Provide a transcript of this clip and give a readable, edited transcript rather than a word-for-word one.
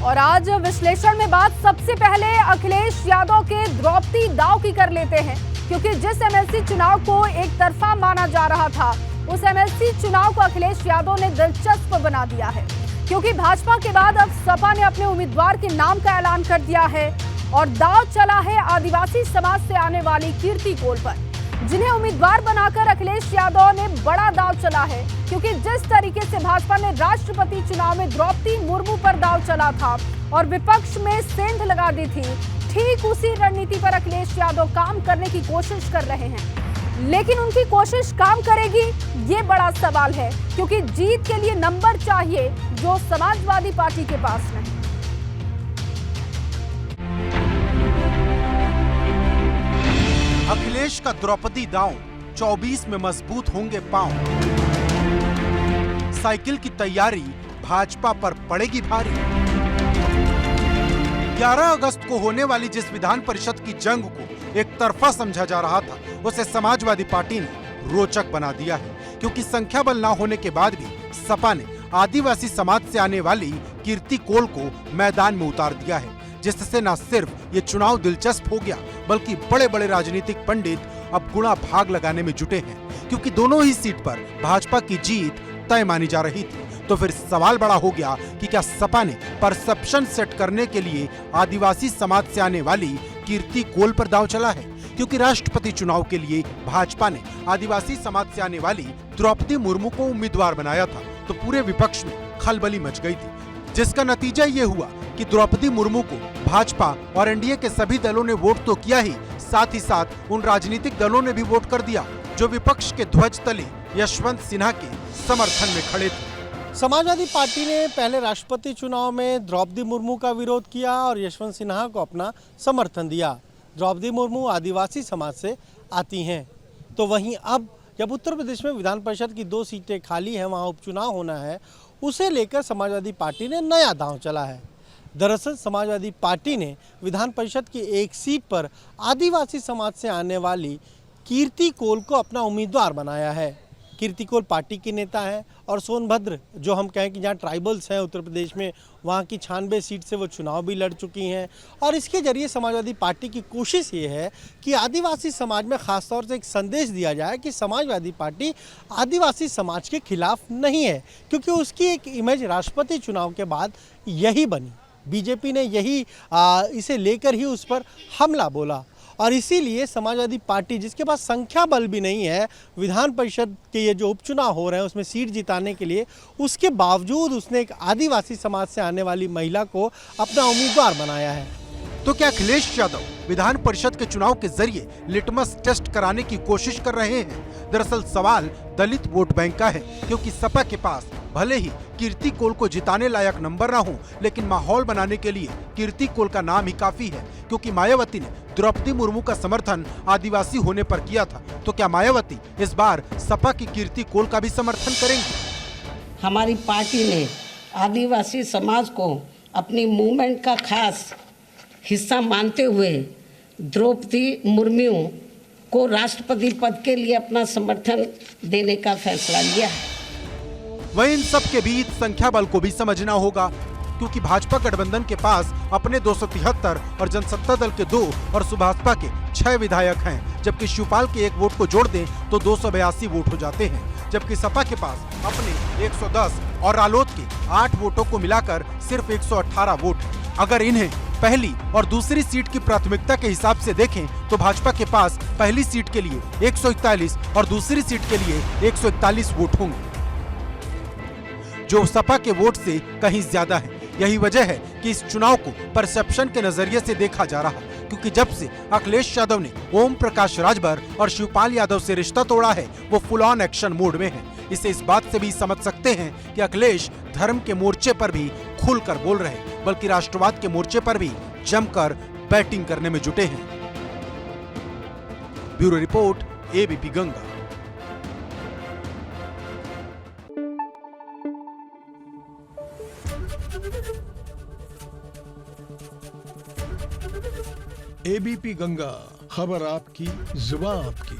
और आज विश्लेषण में बात सबसे पहले अखिलेश यादव के द्रौपदी दाव की कर लेते हैं, क्योंकि जिस एमएलसी चुनाव को एक तरफा माना जा रहा था, उस एमएलसी चुनाव को अखिलेश यादव ने दिलचस्प बना दिया है। क्योंकि भाजपा के बाद अब सपा ने अपने उम्मीदवार के नाम का ऐलान कर दिया है और दाव चला है आदिवासी समाज से आने वाली कीर्ति कोल पर, जिन्हें उम्मीदवार बनाकर अखिलेश यादव ने बड़ा दाव चला है। क्योंकि जिस तरीके से भाजपा ने राष्ट्रपति चुनाव में द्रौपदी मुर्मू पर दाव चला था और विपक्ष में सेंध लगा दी थी, ठीक उसी रणनीति पर अखिलेश यादव काम करने की कोशिश कर रहे हैं। लेकिन उनकी कोशिश काम करेगी, ये बड़ा सवाल है, क्योंकि जीत के लिए नंबर चाहिए जो समाजवादी पार्टी के पास नहीं। अखिलेश का द्रौपदी दांव 24 में मजबूत होंगे पांव। साइकिल की तैयारी भाजपा पर पड़ेगी भारी। 11 अगस्त को होने वाली जिस विधान परिषद की जंग को एक तरफा समझा जा रहा था, उसे समाजवादी पार्टी ने रोचक बना दिया है। क्योंकि संख्या बल न होने के बाद भी सपा ने आदिवासी समाज से आने वाली कीर्ति कोल को मैदान में उतार दिया है, जिससे न सिर्फ ये चुनाव दिलचस्प हो गया, बल्कि बड़े बड़े राजनीतिक पंडित अब गुणा भाग लगाने में जुटे हैं। क्योंकि दोनों ही सीट पर भाजपा की जीत तय मानी जा रही थी। तो फिर सवाल बड़ा हो गया कि क्या सपा ने परसेप्शन सेट करने के लिए आदिवासी समाज से आने वाली कीर्ति कोल पर दांव चला है। क्योंकि राष्ट्रपति चुनाव के लिए भाजपा ने आदिवासी समाज से आने वाली द्रौपदी मुर्मू को उम्मीदवार बनाया था, तो पूरे विपक्ष में खलबली मच गई थी, जिसका नतीजा ये हुआ कि द्रौपदी मुर्मू को भाजपा और एनडीए के सभी दलों ने वोट तो किया ही, साथ ही साथ उन राजनीतिक दलों ने भी वोट कर दिया जो विपक्ष के ध्वज तले यशवंत सिन्हा के समर्थन में खड़े थे। समाजवादी पार्टी ने पहले राष्ट्रपति चुनाव में द्रौपदी मुर्मू का विरोध किया और यशवंत सिन्हा को अपना समर्थन दिया। द्रौपदी मुर्मू आदिवासी समाज से आती हैं, तो वहीं अब जब उत्तर प्रदेश में विधान परिषद की 2 सीटें खाली हैं, वहां उपचुनाव होना है, उसे लेकर समाजवादी पार्टी ने नया दांव चला है। दरअसल समाजवादी पार्टी ने विधान परिषद की 1 सीट पर आदिवासी समाज से आने वाली कीर्ति कोल को अपना उम्मीदवार बनाया है। कीर्ति कोल पार्टी की नेता है और सोनभद्र, जो हम कहें कि जहां ट्राइबल्स हैं उत्तर प्रदेश में, वहां की 96 सीट से वो चुनाव भी लड़ चुकी हैं। और इसके जरिए समाजवादी पार्टी की कोशिश ये है कि आदिवासी समाज में खासतौर से एक संदेश दिया जाए कि समाजवादी पार्टी आदिवासी समाज के खिलाफ नहीं है, क्योंकि उसकी एक इमेज राष्ट्रपति चुनाव के बाद यही बनी। बीजेपी ने यही इसे लेकर ही उस पर हमला बोला और इसीलिए समाजवादी पार्टी, जिसके पास संख्या बल भी नहीं है विधान परिषद के ये जो उपचुनाव हो रहे हैं उसमें सीट जिताने के लिए, उसके बावजूद उसने एक आदिवासी समाज से आने वाली महिला को अपना उम्मीदवार बनाया है। तो क्या अखिलेश यादव विधान परिषद के चुनाव के जरिए लिटमस टेस्ट कराने की कोशिश कर रहे हैं? दरअसल सवाल दलित वोट बैंक का है, क्योंकि सपा के पास भले ही कीर्ति कोल को जिताने लायक नंबर ना हो, लेकिन माहौल बनाने के लिए कीर्ति कोल का नाम ही काफी है। क्योंकि मायावती ने द्रौपदी मुर्मू का समर्थन आदिवासी होने पर किया था, तो क्या मायावती इस बार सपा की कीर्ति कोल का भी समर्थन करेंगी? हमारी पार्टी ने आदिवासी समाज को अपनी मूवमेंट का खास हिस्सा मानते हुए द्रौपदी मुर्मू को राष्ट्रपति पद के लिए अपना समर्थन देने का फैसला लिया है। वहीं इन सब के बीच संख्या बल को भी समझना होगा, क्योंकि भाजपा गठबंधन के पास अपने 273 और जनसत्ता दल के 2 और सुभाषपा के 6 विधायक हैं, जबकि शिवपाल के 1 वोट को जोड़ दें तो 282 वोट हो जाते हैं। जबकि सपा के पास अपने 110 और रालोद के 8 वोटों को मिलाकर सिर्फ 118 वोट है। अगर इन्हें पहली और दूसरी सीट की प्राथमिकता के हिसाब से देखें तो भाजपा के पास पहली सीट के लिए 141 और दूसरी सीट के लिए 141 वोट होंगे, जो सपा के वोट से कहीं ज्यादा है। यही वजह है कि इस चुनाव को परसेप्शन के नजरिए से देखा जा रहा है, क्योंकि जब से अखिलेश यादव ने ओम प्रकाश राजभर और शिवपाल यादव से रिश्ता तोड़ा है, वो फुल ऑन एक्शन मोड में है। इसे इस बात से भी समझ सकते हैं कि अखिलेश धर्म के मोर्चे पर भी खुलकर बोल रहे, बल्कि राष्ट्रवाद के मोर्चे पर भी जमकर बैटिंग करने में जुटे हैं। Bureau report, ABP Ganga. ABP Ganga, खबर आपकी, जुबान आपकी।